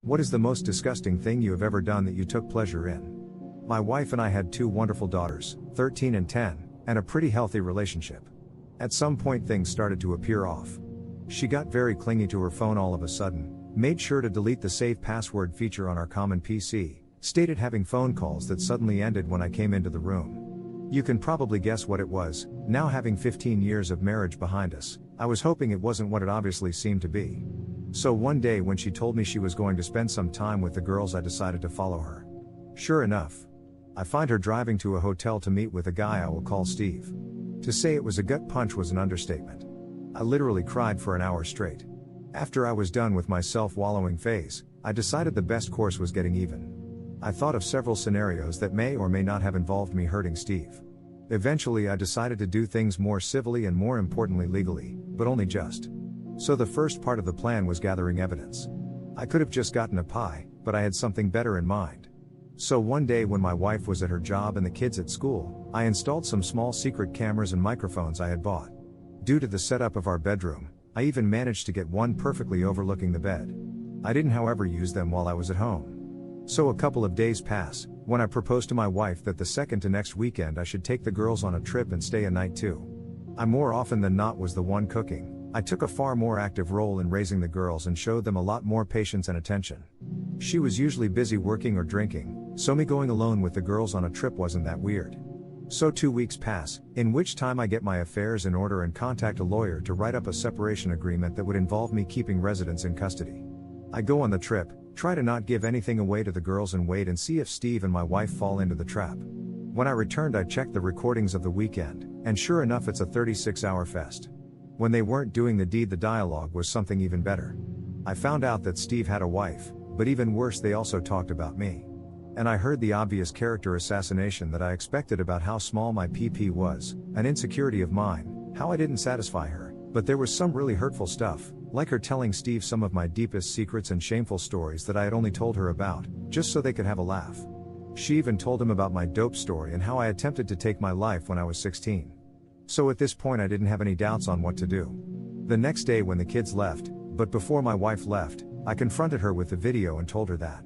What is the most disgusting thing you have ever done that you took pleasure in? My wife and I had two wonderful daughters, 13 and 10, and a pretty healthy relationship. At some point things started to appear off. She got very clingy to her phone all of a sudden, made sure to delete the save password feature on our common PC, stated having phone calls that suddenly ended when I came into the room. You can probably guess what it was. Now having 15 years of marriage behind us, I was hoping it wasn't what it obviously seemed to be. So one day when she told me she was going to spend some time with the girls, I decided to follow her. Sure enough, I find her driving to a hotel to meet with a guy I will call Steve. To say it was a gut punch was an understatement. I literally cried for an hour straight. After I was done with my self-wallowing phase, I decided the best course was getting even. I thought of several scenarios that may or may not have involved me hurting Steve. Eventually I decided to do things more civilly and more importantly legally, but only just. So the first part of the plan was gathering evidence. I could have just gotten a pie, but I had something better in mind. So one day when my wife was at her job and the kids at school, I installed some small secret cameras and microphones I had bought. Due to the setup of our bedroom, I even managed to get one perfectly overlooking the bed. I didn't however use them while I was at home. So a couple of days pass, when I proposed to my wife that the second to next weekend I should take the girls on a trip and stay a night too. I more often than not was the one cooking. I took a far more active role in raising the girls and showed them a lot more patience and attention. She was usually busy working or drinking, so me going alone with the girls on a trip wasn't that weird. So 2 weeks pass, in which time I get my affairs in order and contact a lawyer to write up a separation agreement that would involve me keeping residents in custody. I go on the trip, try to not give anything away to the girls and wait and see if Steve and my wife fall into the trap. When I returned I checked the recordings of the weekend, and sure enough it's a 36-hour fest. When they weren't doing the deed, the dialogue was something even better. I found out that Steve had a wife, but even worse they also talked about me. And I heard the obvious character assassination that I expected about how small my PP was, an insecurity of mine, how I didn't satisfy her, but there was some really hurtful stuff, like her telling Steve some of my deepest secrets and shameful stories that I had only told her about, just so they could have a laugh. She even told him about my dope story and how I attempted to take my life when I was 16. So at this point I didn't have any doubts on what to do. The next day when the kids left, but before my wife left, I confronted her with the video and told her that